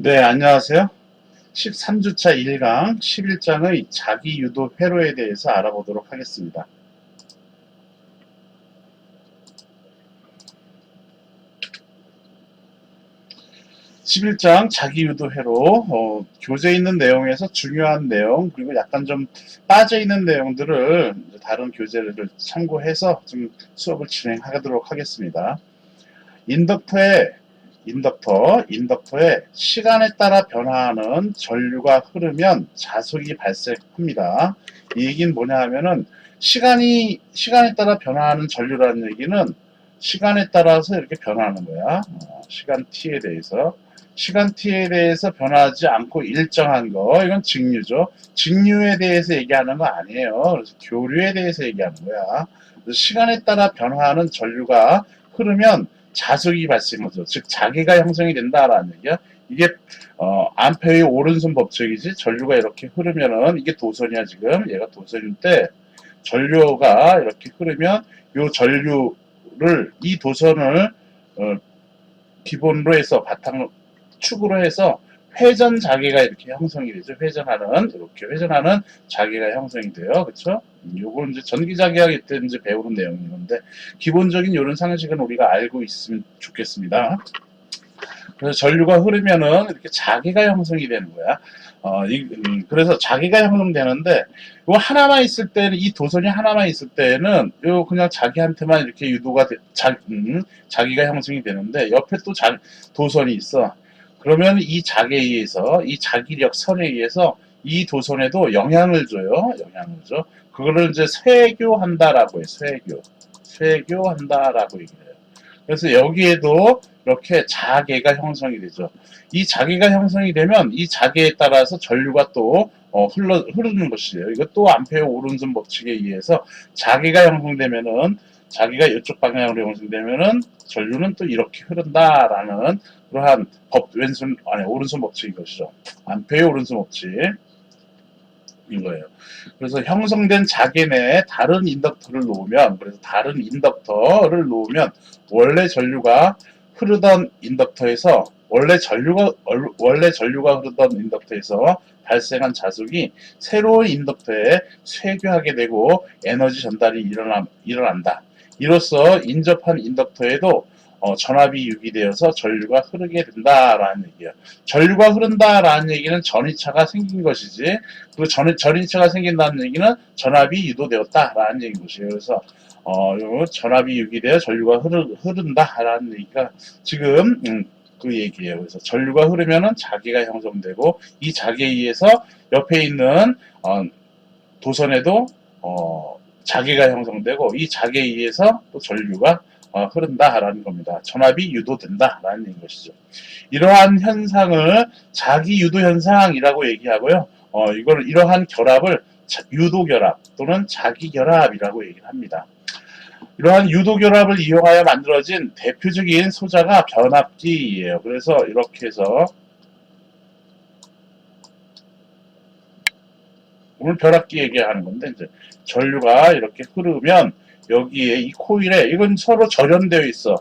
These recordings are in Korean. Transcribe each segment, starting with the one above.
네, 안녕하세요. 13주차 1강 11장의 자기유도 회로에 대해서 알아보도록 하겠습니다. 11장 자기유도 회로 교재에 있는 내용에서 중요한 내용 그리고 약간 좀 빠져있는 내용들을 다른 교재를 참고해서 좀 수업을 진행하도록 하겠습니다. 인덕터에 시간에 따라 변화하는 전류가 흐르면 자속이 발생합니다. 이 얘기는 뭐냐 하면은 시간에 따라 변화하는 전류라는 얘기는 시간에 따라서 이렇게 변화하는 거야. 시간 t에 대해서 변하지 않고 일정한 거, 이건 직류죠. 직류에 대해서 얘기하는 거 아니에요. 그래서 교류에 대해서 얘기하는 거야. 시간에 따라 변화하는 전류가 흐르면 자속이 발생하죠. 즉 자기가 형성이 된다라는 얘기야. 이게 암페의 오른손 법칙이지. 전류가 이렇게 흐르면은 이게 도선이야. 지금 얘가 도선인데 전류가 이렇게 흐르면 이 전류를 이 도선을 기본으로 해서 바탕 축으로 해서 회전 자계가 이렇게 형성이 되죠. 이렇게 회전하는 자계가 형성이 돼요. 그렇죠? 요건 이제 전기 자계학 때 이제 배우는 내용인데 기본적인 이런 상식은 우리가 알고 있으면 좋겠습니다. 그래서 전류가 흐르면은 이렇게 자기가 형성이 되는 거야. 그래서 자기가 형성되는데, 요 하나만 있을 때는, 이 도선이 하나만 있을 때는, 요 그냥 자기한테만 이렇게 유도가, 자기가 형성이 되는데, 옆에 또 도선이 있어. 그러면 이 자기에 의해서, 이 자기력 선에 의해서, 이 도선에도 영향을 줘요. 영향을 줘. 그거를 이제 쇄교한다라고 해, 쇄교한다라고 얘기해요. 그래서 여기에도 이렇게 자계가 형성이 되죠. 이 자계가 형성이 되면 이 자계에 따라서 전류가 또 흐르는 것이에요. 이것도 암페어 오른손 법칙에 의해서 자계가 형성되면은 자기가 이쪽 방향으로 형성되면은 전류는 또 이렇게 흐른다라는 그러한 오른손 법칙인 것이죠. 암페어 오른손 법칙. 인 거예요. 그래서 형성된 자계 내에 다른 인덕터를 놓으면, 원래 전류가 흐르던 인덕터에서 원래 전류가 흐르던 인덕터에서 발생한 자속이 새로운 인덕터에 쇄교하게 되고 에너지 전달이 일어난다. 이로써 인접한 인덕터에도 전압이 유기되어서 전류가 흐르게 된다라는 얘기예요. 전류가 흐른다라는 얘기는 전이차가 생긴 것이지, 그 전이차가 생긴다는 얘기는 전압이 유도되었다라는 얘기인 것이에요. 그래서 전압이 유기되어 전류가 흐른다라는 얘기가 지금 그 얘기예요. 그래서 전류가 흐르면은 자기가 형성되고 이 자기에 의해서 옆에 있는 도선에도 자기가 형성되고 이 자기에 의해서 또 전류가 흐른다라는 겁니다. 전압이 유도된다라는 것이죠. 이러한 현상을 자기 유도 현상이라고 얘기하고요. 이러한 결합을 유도 결합 또는 자기 결합이라고 얘기를 합니다. 이러한 유도 결합을 이용하여 만들어진 대표적인 소자가 변압기예요. 그래서 이렇게 해서 오늘 변압기 얘기하는 건데 이제 전류가 이렇게 흐르면 여기에 이 코일에 이건 서로 절연되어 있어.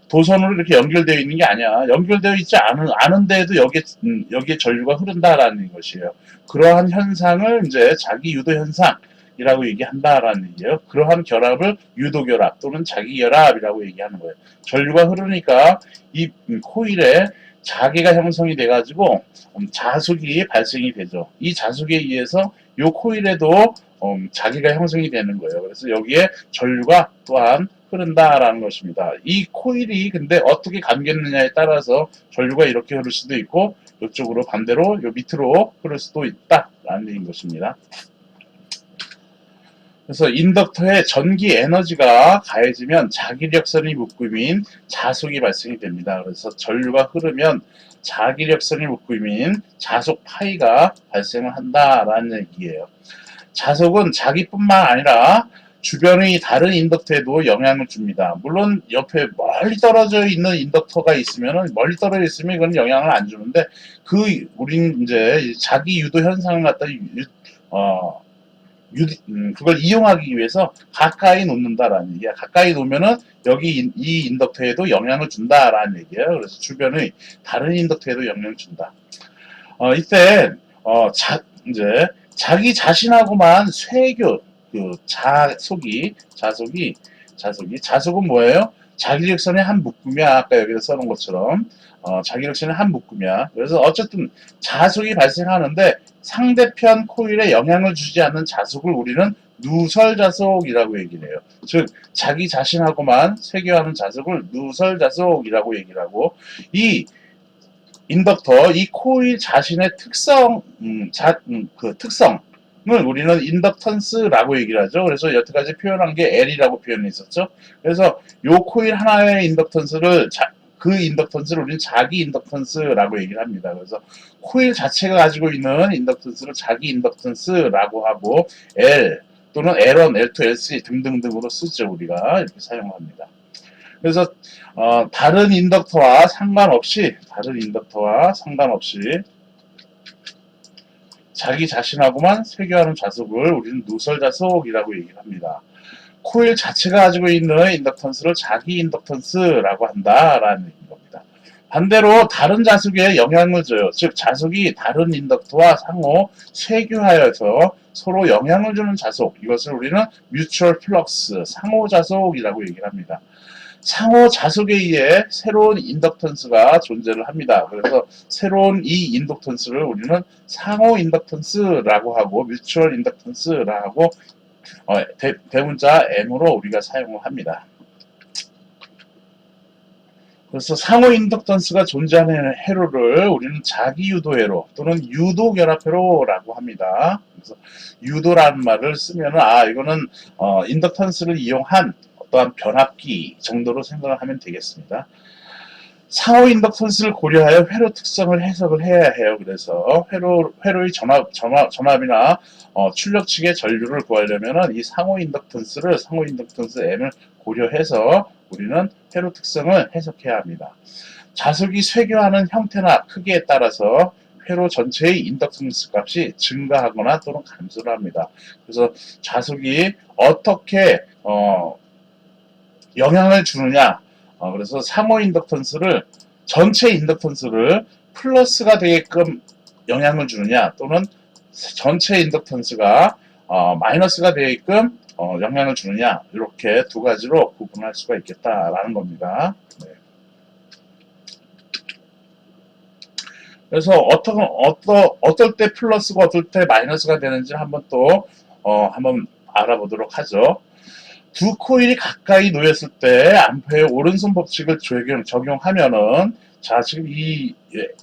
도선으로 이렇게 연결되어 있는 게 아니야. 연결되어 있지 않은데도 여기에 전류가 흐른다라는 것이에요. 그러한 현상을 이제 자기 유도 현상이라고 얘기한다라는 얘기예요. 그러한 결합을 유도 결합 또는 자기 결합이라고 얘기하는 거예요. 전류가 흐르니까 이 코일에 자기가 형성이 돼가지고 자속이 발생이 되죠. 이 자속에 의해서 이 코일에도 자기가 형성이 되는 거예요. 그래서 여기에 전류가 또한 흐른다라는 것입니다. 이 코일이 근데 어떻게 감겼느냐에 따라서 전류가 이렇게 흐를 수도 있고 이쪽으로 반대로 요 밑으로 흐를 수도 있다라는 얘기인 것입니다. 그래서 인덕터에 전기 에너지가 가해지면 자기력선이 묶임인 자속이 발생이 됩니다. 그래서 전류가 흐르면 자기력선이 묶임인 자속 파이가 발생을 한다라는 얘기예요. 자속은 자기뿐만 아니라 주변의 다른 인덕터에도 영향을 줍니다. 물론 옆에 멀리 떨어져 있는 인덕터가 있으면 이건 영향을 안 주는데 우린 이제 자기 유도 현상을 갖다 그걸 이용하기 위해서 가까이 놓는다라는 얘기야. 가까이 놓으면은 여기 이 인덕터에도 영향을 준다라는 얘기예요. 그래서 주변의 다른 인덕터에도 영향을 준다. 이때 이제 자기 자신하고만 쇠교 자속은 뭐예요? 자기력선의 한 묶음이야. 아까 여기서 써놓은 것처럼 자기력선의 한 묶음이야. 그래서 어쨌든 자속이 발생하는데 상대편 코일에 영향을 주지 않는 자속을 우리는 누설자속이라고 얘기를 해요. 즉 자기 자신하고만 쇠교하는 자속을 누설자속이라고 얘기를 하고, 이 인덕터, 이 코일 자신의 특성을 우리는 인덕턴스라고 얘기를 하죠. 그래서 여태까지 표현한 게 L이라고 표현했었죠. 그래서 요 코일 하나의 인덕턴스를 그 인덕턴스를 우리는 자기 인덕턴스라고 얘기를 합니다. 그래서 코일 자체가 가지고 있는 인덕턴스를 자기 인덕턴스라고 하고, L 또는 L1, L2, L3 등등등으로 쓰죠. 우리가 이렇게 사용합니다. 그래서 다른 인덕터와 상관없이 자기 자신하고만 쇠교하는 자속을 우리는 누설자속이라고 얘기를 합니다. 코일 자체가 가지고 있는 인덕턴스를 자기 인덕턴스라고 한다라는 겁니다. 반대로 다른 자속에 영향을 줘요. 즉 자속이 다른 인덕터와 상호 쇠교하여서 서로 영향을 주는 자속, 이것을 우리는 뮤추얼 플럭스, 상호 자속이라고 얘기를 합니다. 상호 자속에 의해 새로운 인덕턴스가 존재를 합니다. 그래서 새로운 이 인덕턴스를 우리는 상호 인덕턴스라고 하고 뮤추얼 인덕턴스라고 하고 대문자 M으로 우리가 사용을 합니다. 그래서 상호 인덕턴스가 존재하는 회로를 우리는 자기 유도 회로 또는 유도 결합 회로라고 합니다. 그래서 유도라는 말을 쓰면은 이거는 인덕턴스를 이용한 어떠한 변압기 정도로 생각을 하면 되겠습니다. 상호 인덕턴스를 고려하여 회로 특성을 해석을 해야 해요. 그래서 회로의 전압이나 출력 측의 전류를 구하려면 이 상호 인덕턴스 M을 고려해서 우리는 회로 특성을 해석해야 합니다. 자속이 쇠교하는 형태나 크기에 따라서 회로 전체의 인덕턴스 값이 증가하거나 또는 감소를 합니다. 그래서 자속이 어떻게 영향을 주느냐, 그래서 상호 인덕턴스를 전체 인덕턴스를 플러스가 되게끔 영향을 주느냐, 또는 전체 인덕턴스가 마이너스가 되게끔 영향을 주느냐, 이렇게 두 가지로 구분할 수가 있겠다라는 겁니다. 네. 그래서 어떨 때 플러스가 어떨 때 마이너스가 되는지 한번 한번 알아보도록 하죠. 두 코일이 가까이 놓였을 때 암페어의 오른손 법칙을 적용하면은, 자, 지금 이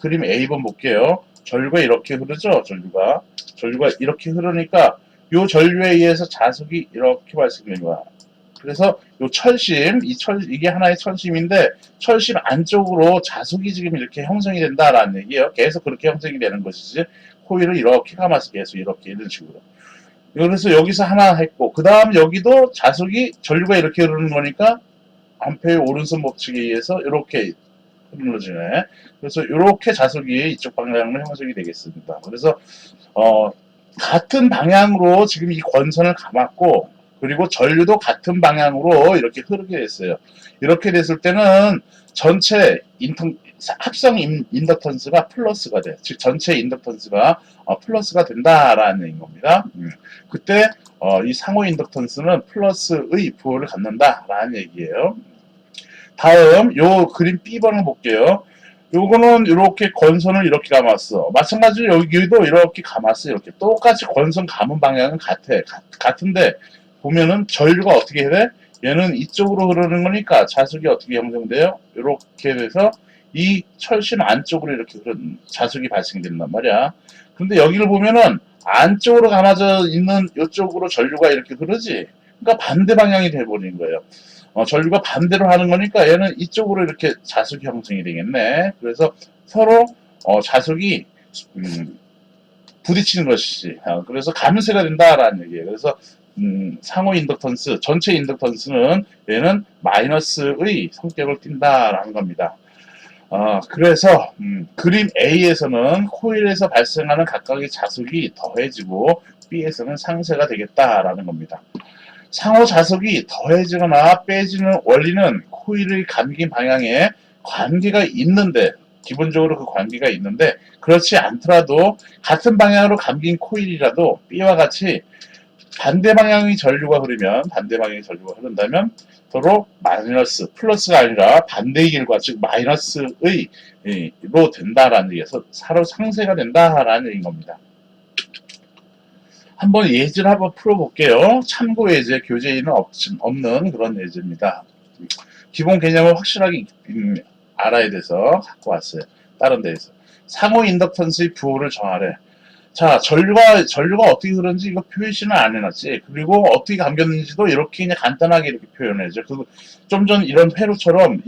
그림 A번 볼게요. 전류가 이렇게 흐르죠. 전류가 이렇게 흐르니까 요 전류에 의해서 자속이 이렇게 발생되는 거야. 그래서 요 이게 하나의 철심인데, 철심 안쪽으로 자속이 지금 이렇게 형성이 된다라는 얘기예요. 계속 그렇게 형성이 되는 것이지, 코일을 이렇게 감아서 계속 이렇게 이런 식으로. 그래서 여기서 하나 했고, 그 다음 여기도 전류가 이렇게 흐르는 거니까 암페어의 오른손 법칙에 의해서 이렇게 흐르지네. 그래서 이렇게 자속이 이쪽 방향으로 형성이 되겠습니다. 그래서 같은 방향으로 지금 이 권선을 감았고, 그리고 전류도 같은 방향으로 이렇게 흐르게 됐어요. 이렇게 됐을 때는 전체 합성 인덕턴스가 플러스가 돼. 즉 전체 인덕턴스가 플러스가 된다라는 겁니다. 그때 이 상호 인덕턴스는 플러스의 부호를 갖는다라는 얘기예요. 다음 요 그림 B번을 볼게요. 요거는 이렇게 권선을 이렇게 감았어. 마찬가지로 여기도 이렇게 감았어. 이렇게 똑같이 권선 감은 방향은 같은데 보면은 전류가 어떻게 돼? 얘는 이쪽으로 흐르는 거니까 자속이 어떻게 형성돼요? 이렇게 돼서 이 철심 안쪽으로 이렇게 자속이 발생된단 말이야. 근데 여기를 보면은 안쪽으로 감아져 있는 이쪽으로 전류가 이렇게 흐르지. 그러니까 반대 방향이 돼버린 거예요. 전류가 반대로 하는 거니까 얘는 이쪽으로 이렇게 자속이 형성이 되겠네. 그래서 서로 자속이 부딪히는 것이지. 그래서 감쇄가 된다라는 얘기예요. 그래서 상호 인덕턴스, 전체 인덕턴스는 얘는 마이너스의 성격을 띈다라는 겁니다. 그래서 그림 A에서는 코일에서 발생하는 각각의 자속이 더해지고 B에서는 상쇄가 되겠다라는 겁니다. 상호 자속이 더해지거나 빼지는 원리는 코일의 감긴 방향에 관계가 있는데, 기본적으로 그 관계가 있는데, 그렇지 않더라도 같은 방향으로 감긴 코일이라도 B와 같이 반대 방향의 전류가 흐른다면 서로 마이너스, 플러스가 아니라 반대의 길과, 즉 마이너스의 로 된다라는 얘기에서 서로 상쇄가 된다라는 얘기인 겁니다. 한번 예제를 한번 풀어볼게요. 참고 예제, 교재에는 없는 그런 예제입니다. 기본 개념을 확실하게 알아야 돼서 갖고 왔어요. 다른 데에서. 상호 인덕턴스의 부호를 정하래. 자, 전류가 어떻게 흐르는지 이거 표시는 안 해놨지. 그리고 어떻게 감겼는지도 이렇게 그냥 간단하게 이렇게 표현해줘. 좀 전 이런 회로처럼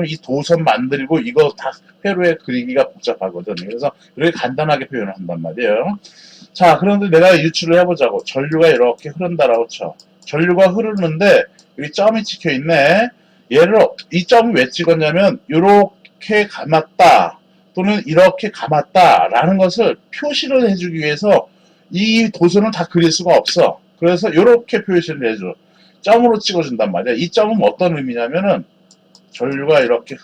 이 도선 만들고 이거 다 회로에 그리기가 복잡하거든. 그래서 이렇게 간단하게 표현을 한단 말이에요. 자, 그런데 내가 유추를 해보자고. 전류가 이렇게 흐른다라고 쳐. 전류가 흐르는데 여기 점이 찍혀 있네. 이 점을 왜 찍었냐면 이렇게 감았다. 또는 이렇게 감았다라는 것을 표시를 해주기 위해서 이 도선을 다 그릴 수가 없어. 그래서 이렇게 표시를 해줘. 점으로 찍어준단 말이야. 이 점은 어떤 의미냐면은 전류가 이렇게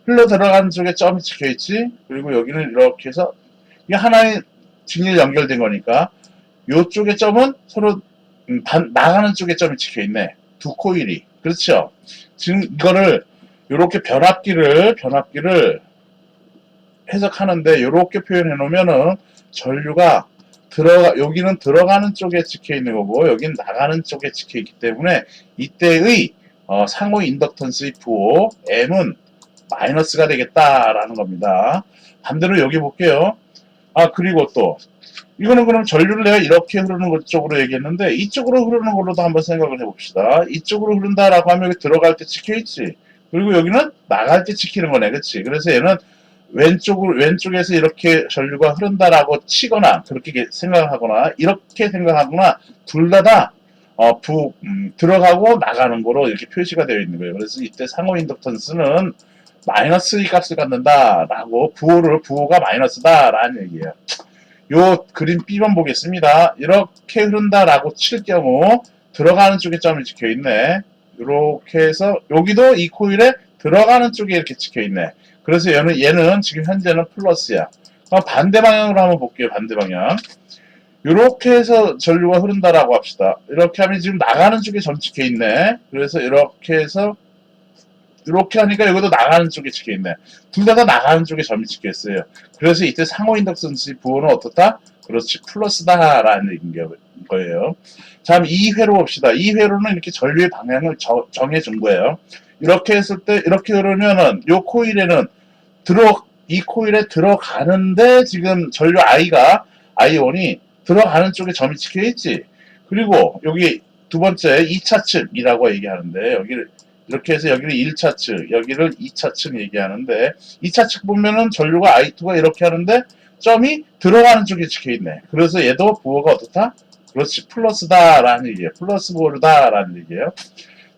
흘러들어가는 쪽에 점이 찍혀있지. 그리고 여기는 이렇게 해서 이게 하나의 직렬 연결된 거니까 이쪽의 점은 서로 나가는 쪽에 점이 찍혀있네. 두 코일이. 그렇죠? 지금 이거를 이렇게 변압기를 해석하는데 이렇게 표현해 놓으면은 전류가 여기는 들어가는 쪽에 찍혀 있는 거고 여기는 나가는 쪽에 찍혀 있기 때문에 이때의 상호 인덕턴스의 부호 M은 마이너스가 되겠다라는 겁니다. 반대로 여기 볼게요. 그리고 또 이거는 그럼 전류를 내가 이렇게 흐르는 것 쪽으로 얘기했는데 이쪽으로 흐르는 걸로도 한번 생각을 해봅시다. 이쪽으로 흐른다라고 하면 여기 들어갈 때 찍혀있지. 그리고 여기는 나갈 때 찍히는 거네. 그치? 그래서 얘는 왼쪽에서 이렇게 전류가 흐른다라고 치거나 그렇게 생각하거나 이렇게 생각하거나 둘 다 들어가고 나가는 거로 이렇게 표시가 되어 있는 거예요. 그래서 이때 상호 인덕턴스는 마이너스의 값을 갖는다라고 부호가 마이너스다라는 얘기예요. 요 그림 B번 보겠습니다. 이렇게 흐른다라고 칠 경우 들어가는 쪽에 점이 찍혀 있네. 이렇게 해서 여기도 이 코일에 들어가는 쪽에 이렇게 찍혀 있네. 그래서 얘는 지금 현재는 플러스야. 반대 방향으로 한번 볼게요. 반대 방향. 이렇게 해서 전류가 흐른다라고 합시다. 이렇게 하면 지금 나가는 쪽에 점 찍혀 있네. 그래서 이렇게 해서 이렇게 하니까 여기도 나가는 쪽에 찍혀 있네. 둘 다 나가는 쪽에 점이 찍혀 있어요. 그래서 이때 상호 인덕턴스 부호는 어떻다? 그렇지, 플러스다라는 얘기인 거예요. 자, 그럼 2회로 봅시다. 2회로는 이렇게 전류의 방향을 정해준 거예요. 이렇게 했을 때 이렇게 흐르면은 이 코일에 들어가는데 지금 전류 I1이 들어가는 쪽에 점이 찍혀 있지. 그리고 여기 두 번째 2차 측이라고 얘기하는데 여기를 이렇게 해서 여기를 1차 측, 여기를 2차 측 얘기하는데 2차 측 보면은 전류가 I2가 이렇게 하는데 점이 들어가는 쪽에 찍혀 있네. 그래서 얘도 부호가 어떻다? 그렇지, 플러스다라는 얘기예요. 플러스 부호다라는 얘기예요.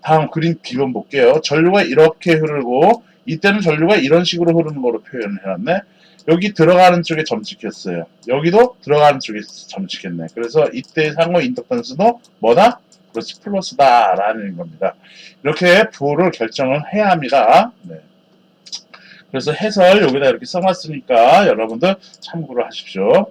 다음 그림 B번 볼게요. 전류가 이렇게 흐르고 이때는 전류가 이런 식으로 흐르는 거로 표현을 해놨네. 여기 들어가는 쪽에 점 찍혔어요. 여기도 들어가는 쪽에 점 찍혔네. 그래서 이때 상호 인덕턴스도 뭐다? 그렇지, 플러스다라는 겁니다. 이렇게 부호를 결정을 해야 합니다. 네. 그래서 해설 여기다 이렇게 써놨으니까 여러분들 참고를 하십시오.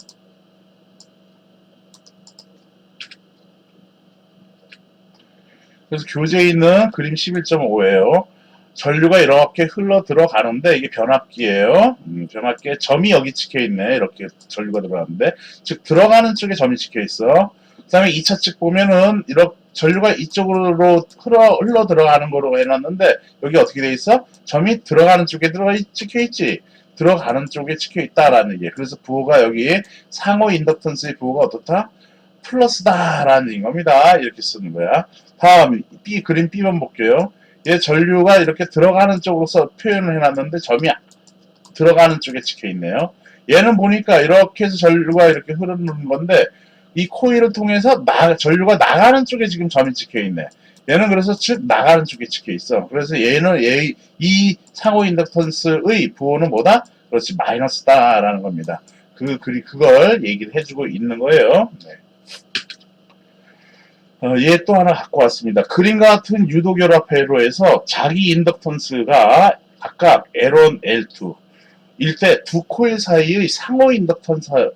그래서 교재에 있는 그림 11.5예요. 전류가 이렇게 흘러 들어가는데 이게 변압기예요. 변압기에 점이 여기 찍혀 있네. 이렇게 전류가 들어가는데 즉 들어가는 쪽에 점이 찍혀 있어. 그 다음에 2차 측 보면은 이렇게 전류가 이쪽으로 흘러 들어가는 거로 해놨는데 여기 어떻게 돼 있어? 점이 들어가는 쪽에 찍혀 있지. 들어가는 쪽에 찍혀 있다라는 얘기예요. 그래서 부호가 여기 상호 인덕턴스의 부호가 어떻다? 플러스다라는 얘기인 겁니다. 이렇게 쓰는 거야. 다음 그림 B번 볼게요. 얘 전류가 이렇게 들어가는 쪽으로서 표현을 해놨는데 점이 들어가는 쪽에 찍혀 있네요. 얘는 보니까 이렇게 해서 전류가 이렇게 흐르는 건데 이 코일을 통해서 전류가 나가는 쪽에 지금 점이 찍혀 있네. 얘는 그래서 즉 나가는 쪽에 찍혀 있어. 그래서 얘는 이 상호 인덕턴스의 부호는 뭐다? 그렇지, 마이너스다라는 겁니다. 그걸 얘기를 해주고 있는 거예요. 네. 얘 또 하나 갖고 왔습니다. 그림과 같은 유도결합회로에서 자기 인덕턴스가 각각 L1, L2 일 때 두 코일 사이의 상호 인덕턴스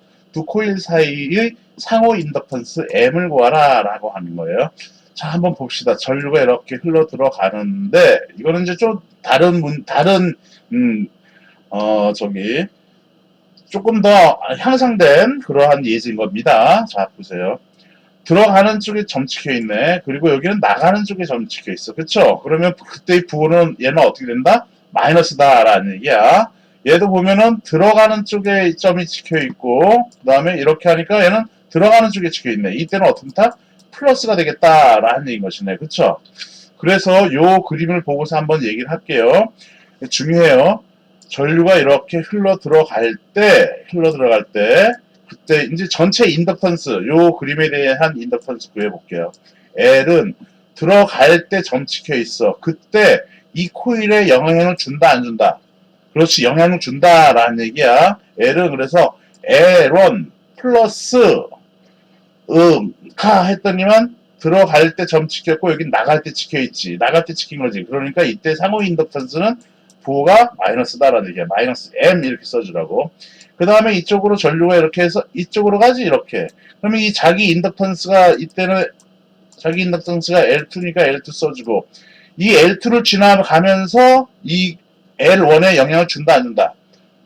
M을 구하라 라고 하는 거예요. 자, 한번 봅시다. 전류가 이렇게 흘러 들어가는데 이거는 이제 좀 다른 저기 조금 더 향상된 그러한 예제인 겁니다. 자, 보세요. 들어가는 쪽에 점 찍혀 있네. 그리고 여기는 나가는 쪽에 점 찍혀 있어. 그쵸? 그러면 그때의 부호는 얘는 어떻게 된다? 마이너스다라는 얘기야. 얘도 보면은 들어가는 쪽에 점이 찍혀 있고, 그 다음에 이렇게 하니까 얘는 들어가는 쪽에 찍혀 있네. 이때는 어떻게 된다? 플러스가 되겠다라는 얘기인 것이네. 그쵸? 그래서 요 그림을 보고서 한번 얘기를 할게요. 중요해요. 전류가 이렇게 흘러 들어갈 때, 그때 이제 전체 인덕턴스, 요 그림에 대한 인덕턴스 구해볼게요. L은 들어갈 때 점 찍혀 있어. 그때 이 코일에 영향을 준다, 안 준다? 그렇지, 영향을 준다라는 얘기야. L은 그래서 L1 플러스 가 했더니만 들어갈 때 점 찍혔고 여긴 나갈 때 찍혀 있지. 나갈 때 찍힌 거지. 그러니까 이때 상호 인덕턴스는 부호가 마이너스다라는 얘기야. 마이너스 M 이렇게 써주라고. 그 다음에 이쪽으로 전류가 이렇게 해서 이쪽으로 가지 이렇게. 그러면 이 자기 인덕턴스가 이때는 자기 인덕턴스가 L2니까 L2 써주고 이 L2를 지나가면서 이 L1에 영향을 준다 안 준다?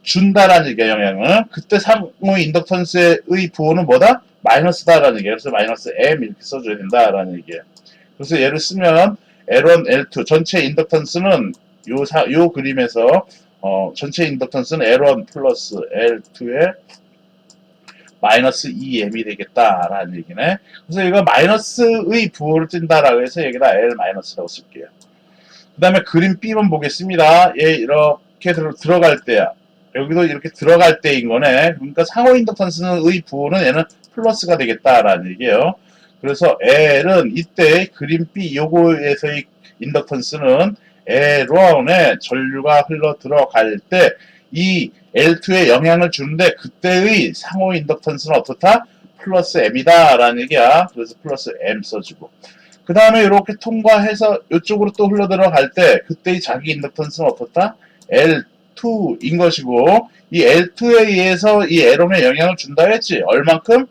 준다라는 얘기야. 영향을. 그때 상호 인덕턴스의 부호는 뭐다? 마이너스다라는 얘기야. 그래서 마이너스 M 이렇게 써줘야 된다라는 얘기야. 그래서 얘를 쓰면 L1, L2 전체 인덕턴스는 요 그림에서 전체 인덕턴스는 L1 플러스 L2의 마이너스 2M이 되겠다라는 얘기네. 그래서 이거 마이너스의 부호를 띈다라고 해서 여기다 L 마이너스라고 쓸게요. 그 다음에 그림 B번 보겠습니다. 얘 이렇게 들어갈 때야. 여기도 이렇게 들어갈 때인 거네. 그러니까 상호 인덕턴스는 의 부호는 얘는 플러스가 되겠다라는 얘기예요. 그래서 L은 이때 그림 B 요거에서의 인덕턴스는 L1에 전류가 흘러 들어갈 때 이 L2에 영향을 주는데 그때의 상호 인덕턴스는 어떻다? 플러스 M이다 라는 얘기야. 그래서 플러스 M 써주고 그 다음에 이렇게 통과해서 이쪽으로 또 흘러 들어갈 때 그때의 자기 인덕턴스는 어떻다? L2인 것이고 이 L2에 의해서 이 L1에 영향을 준다 했지. 얼만큼?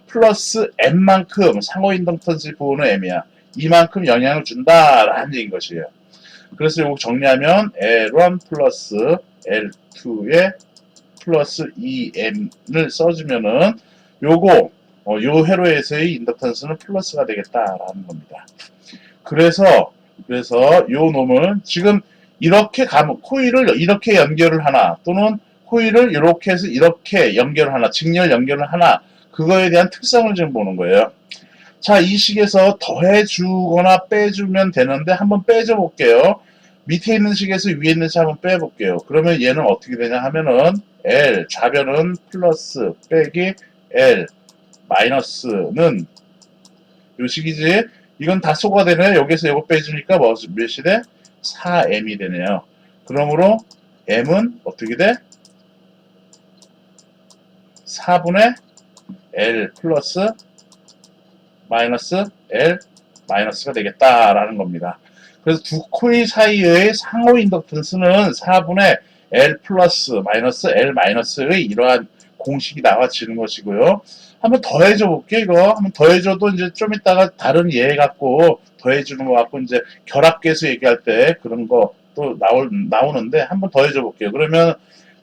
플러스 M만큼 상호 인덕턴스 부호는 M이야. 이만큼 영향을 준다라는 얘기인 것이에요. 그래서 이거 정리하면 L1 플러스 L2에 플러스 2M을 써주면은 요거 요 회로에서의 인덕턴스는 플러스가 되겠다라는 겁니다. 그래서 요 놈을 지금 이렇게 가면 코일을 이렇게 연결을 하나 또는 코일을 이렇게 해서 이렇게 연결을 하나 직렬 연결을 하나 그거에 대한 특성을 좀 보는 거예요. 자, 이 식에서 더해주거나 빼주면 되는데 한번 빼줘 볼게요. 밑에 있는 식에서 위에 있는 식 한번 빼볼게요. 그러면 얘는 어떻게 되냐 하면은 L 좌변은 플러스 빼기 L 마이너스는 요 식이지. 이건 다 소가 되네. 여기서 이거 빼주니까 몇이 돼? 4m이 되네요. 그러므로 m은 어떻게 돼? 4분의 L 플러스 마이너스 L 마이너스가 되겠다라는 겁니다. 그래서 두 코일 사이의 상호 인덕턴스는 4분의 L 플러스 마이너스 L 마이너스의 이러한 공식이 나와지는 것이고요. 한번 더해줘 볼게 이거. 한번 더해줘도 이제 좀 이따가 다른 예 갖고 더해주는 거 갖고 이제 결합계수 얘기할 때 그런 거 또 나오는데 한번 더해줘 볼게요. 그러면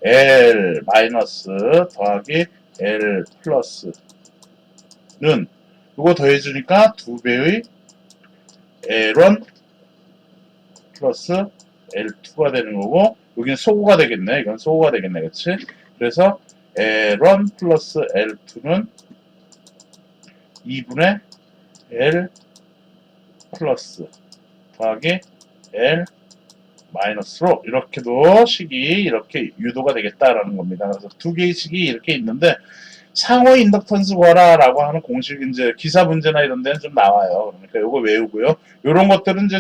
L 마이너스 더하기 L 플러스는 이거 더해주니까 2배의 L1 플러스 L2가 되는 거고 여기는 소구가 되겠네. 이건 소구가 되겠네. 그치? 그래서 L1 플러스 L2는 2분의 L 플러스 더하기 L 마이너스로 이렇게도 식이 이렇게 유도가 되겠다라는 겁니다. 그래서 두 개의 식이 이렇게 있는데 상호 인덕턴스 구하라라고 하는 공식이 이제 기사 문제나 이런 데는 좀 나와요. 그러니까 요거 외우고요. 요런 것들은 이제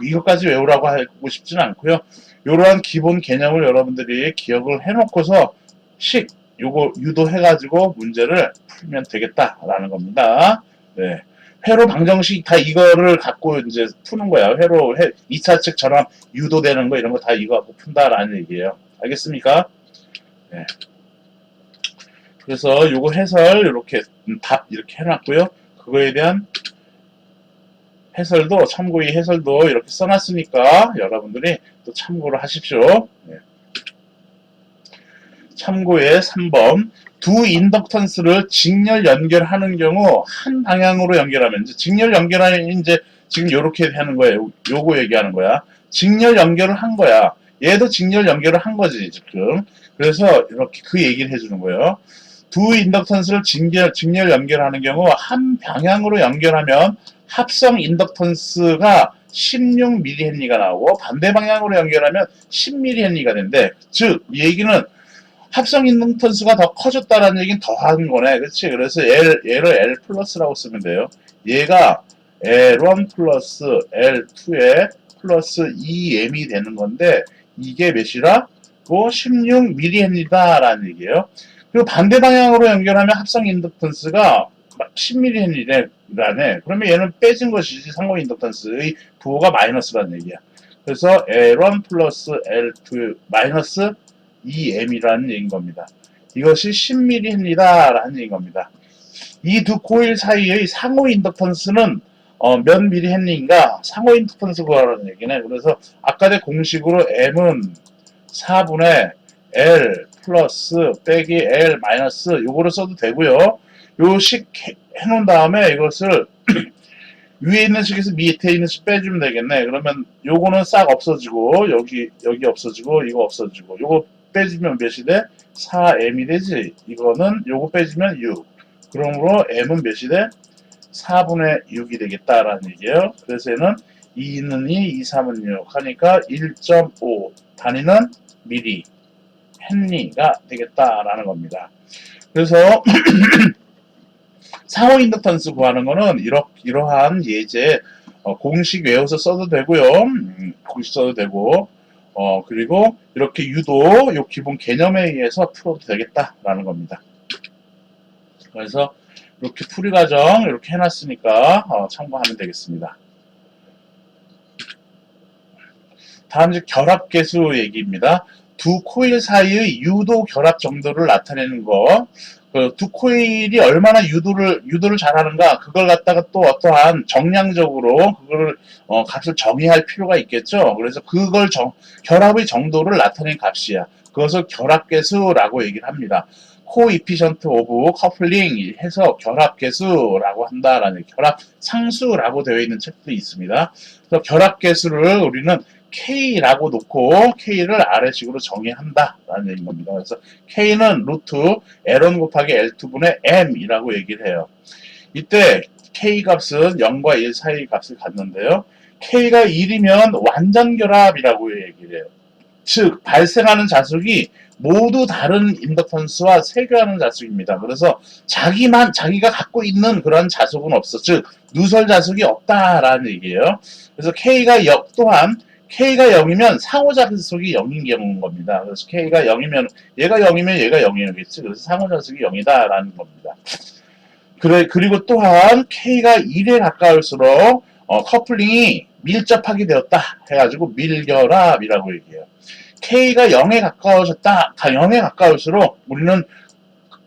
이것까지 외우라고 하고 싶지는 않고요. 요러한 기본 개념을 여러분들이 기억을 해놓고서 요거 유도해가지고 문제를 풀면 되겠다라는 겁니다. 네. 회로 방정식 다 이거를 갖고 이제 푸는 거야. 2차측처럼 유도되는 거 이런 거 다 이거 갖고 푼다라는 얘기예요. 알겠습니까? 네. 그래서 요거 해설 이렇게 답 이렇게 해놨고요. 그거에 대한 해설도 참고의 해설도 이렇게 써놨으니까 여러분들이 또 참고를 하십시오. 네. 참고의 3번 두 인덕턴스를 직렬 연결하는 경우 한 방향으로 연결하면 이제 직렬 연결하는 이제 지금 요렇게 하는 거예요. 요거 얘기하는 거야. 직렬 연결을 한 거야. 얘도 직렬 연결을 한 거지 지금. 그래서 이렇게 그 얘기를 해주는 거예요. 두 인덕턴스를 직렬 연결하는 경우 한 방향으로 연결하면 합성 인덕턴스가 16mH가 나오고 반대 방향으로 연결하면 10mH가 된대. 즉, 이 얘기는 합성 인덕턴스가 더 커졌다라는 얘기는 더 하는 거네. 그렇지? 그래서 얘를 L 플러스라고 쓰면 돼요. 얘가 L1 플러스 L2에 플러스 2m이 되는 건데 이게 몇이라? 16mH라는 얘기예요. 그리고 반대 방향으로 연결하면 합성 인덕턴스가 10mH라네. 그러면 얘는 빼진 것이지 상호 인덕턴스의 부호가 마이너스라는 얘기야. 그래서 L1 플러스 L2 마이너스 2m이라는 얘기인 겁니다. 이것이 10mH라는 얘기인 겁니다. 이 두 코일 사이의 상호 인덕턴스는 몇 mH인가 상호 인덕턴스 구하라는 얘기네. 그래서 아까의 공식으로 M은 4분의 L 플러스 빼기 L 마이너스 요거를 써도 되고요. 요 식 해놓은 다음에 이것을 위에 있는 식에서 밑에 있는 식 빼주면 되겠네. 그러면 요거는 싹 없어지고 여기 없어지고 이거 없어지고 요거 빼주면 몇이 돼? 4m이 되지. 이거는 요거 빼주면 6. 그러므로 m은 몇이 돼? 4분의 6이 되겠다라는 얘기예요. 그래서 얘는 2는 2, 2, 3은 6 하니까 1.5 단위는 미리 헨리가 되겠다라는 겁니다. 그래서 상호 인덕턴스 구하는 거는 이러한 예제 공식 외워서 써도 되고요. 공식 써도 되고 그리고 이렇게 유도 요 기본 개념에 의해서 풀어도 되겠다라는 겁니다. 그래서 이렇게 풀이 과정 이렇게 해놨으니까 참고하면 되겠습니다. 다음 이제 결합계수 얘기입니다. 두 코일 사이의 유도 결합 정도를 나타내는 거. 그 두 코일이 얼마나 유도를 잘하는가 그걸 갖다가 또 어떠한 정량적으로 그거를 값을 정의할 필요가 있겠죠. 그래서 그걸 결합의 정도를 나타낸 값이야. 그것을 결합계수라고 얘기를 합니다. 코이피션트 오브 커플링 해서 결합계수라고 한다라는 결합상수라고 되어 있는 책도 있습니다. 그래서 결합계수를 우리는 K라고 놓고 K를 아래식으로 정의한다라는 얘기인 겁니다. 그래서 K는 루트 L1 곱하기 L2분의 M이라고 얘기를 해요. 이때 K 값은 0과 1 사이 값을 갖는데요. K가 1이면 완전결합이라고 얘기를 해요. 즉 발생하는 자숙이 모두 다른 인덕턴스와 세교하는 자숙입니다. 그래서 자기가 갖고 있는 그런 자숙은 없어. 즉 누설 자숙이 없다라는 얘기예요. 그래서 또한 K가 0이면 상호자숙이 0인 경우인 겁니다. 그래서 K가 0이면 얘가 0이면 얘가 0이겠지. 그래서 상호자숙이 0이다라는 겁니다. 그리고 또한 K가 1에 가까울수록 커플링이 밀접하게 되었다 해가지고 밀결합이라고 얘기해요. K가 0에 가까울수록 우리는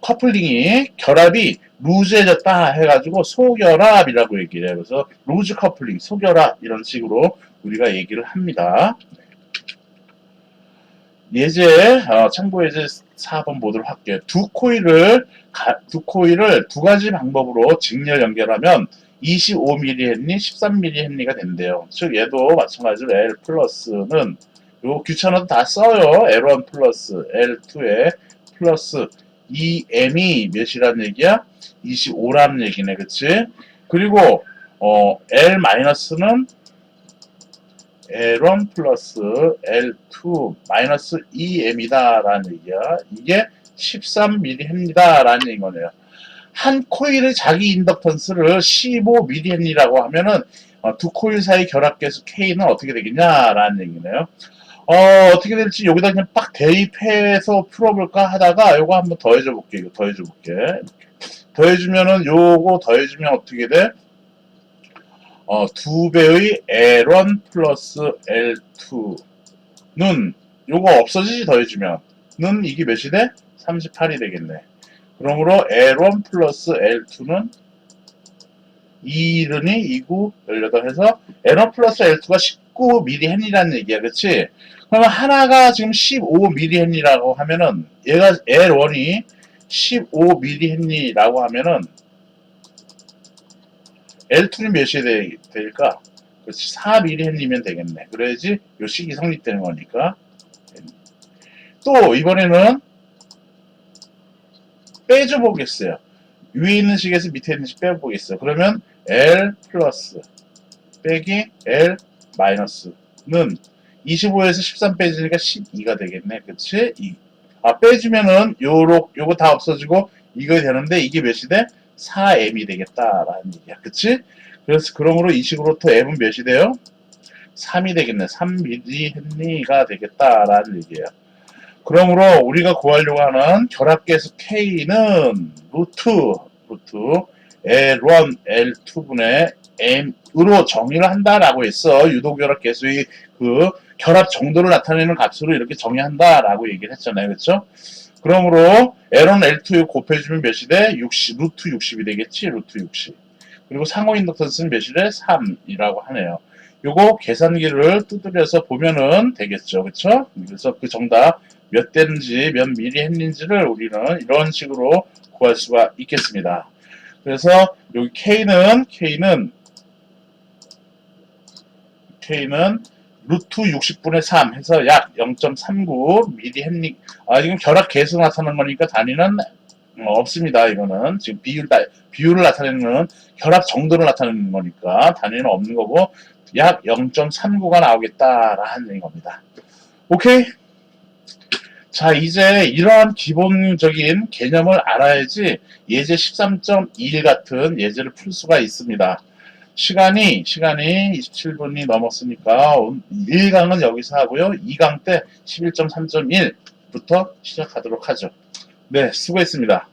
커플링이 결합이 루즈해졌다 해가지고 소결합이라고 얘기를 해요. 그래서 루즈 커플링, 소결합 이런 식으로 우리가 얘기를 합니다. 예제 참고 예제 4번 보도록 할게요. 두 코일을 두 가지 방법으로 직렬 연결하면 25mH, 13mH가 된대요. 즉 얘도 마찬가지로 L 플러스는 요 귀찮아도 다 써요. L1 플러스 L2에 플러스 2m이 몇이라는 얘기야? 25라는 얘기네. 그치? 그리고 L 마이너스는 L1 플러스 L2 마이너스 2m이다 라는 얘기야. 이게 13mH입니다. 라는 얘기인 거네요. 한 코일의 자기 인덕턴스를 15mH라고 하면은 두 코일 사이 결합계수 K는 어떻게 되겠냐라는 얘기네요. 어떻게 될지 여기다 그냥 빡 대입해서 풀어볼까 하다가 요거 한번 더해줘 볼게. 이거 더해줘 볼게. 더해주면은 요거 더해주면 어떻게 돼? 2배의 L1 플러스 L2는 요거 없어지지 더해주면 는 이게 몇이 돼? 38이 되겠네. 그러므로 L1 플러스 L2는 2른이 29, 18 해서 L1 플러스 L2가 19mH이라는 얘기야. 그치? 그러면 하나가 지금 15mH라고 하면은 얘가 L1이 15mH라고 하면은 L2는 몇이 될까? 그렇지, 4mH면 되겠네. 그래야지 요 식이 성립되는 거니까. 또 이번에는 빼줘 보겠어요. 위에 있는 식에서 밑에 있는 식 빼보겠어요. 그러면 L 플러스 빼기 L 마이너스는 25에서 13 빼지니까 12가 되겠네. 그치? 빼주면은 요거 다 없어지고 이거 되는데 이게 몇이 돼? 4m이 되겠다라는 얘기야. 그치? 그래서 그러므로 이 식으로 또 m은 몇이 돼요? 3이 되겠네. 3mH가 되겠다라는 얘기예요. 그러므로 우리가 구하려고 하는 결합계수 K는 루트 L1, L2분의 M으로 정의를 한다라고 했어. 유도결합계수의 그 결합 정도를 나타내는 값으로 이렇게 정의한다라고 얘기를 했잖아요. 그렇죠? 그러므로 L1, L2 곱해주면 몇이 돼? 60, 루트 60이 되겠지? 루트 60. 그리고 상호 인덕턴스는 몇이 돼? 3이라고 하네요. 요거 계산기를 두드려서 보면은 되겠죠. 그쵸? 그래서 그 정답 몇 대인지 몇 미리 했는지를 우리는 이런 식으로 구할 수가 있겠습니다. 그래서 여기 K는 루트 60분의 3 해서 약 0.39 미리 했니. 지금 결합 계수 나타나는 거니까 단위는 없습니다. 이거는 지금 비율을 나타내는 결합 정도를 나타내는 거니까 단위는 없는 거고 약 0.39가 나오겠다라는 겁니다. 오케이? 자, 이제 이러한 기본적인 개념을 알아야지 예제 13.21 같은 예제를 풀 수가 있습니다. 시간이 27분이 넘었으니까 1강은 여기서 하고요. 2강 때 11.3.1부터 시작하도록 하죠. 네, 수고했습니다.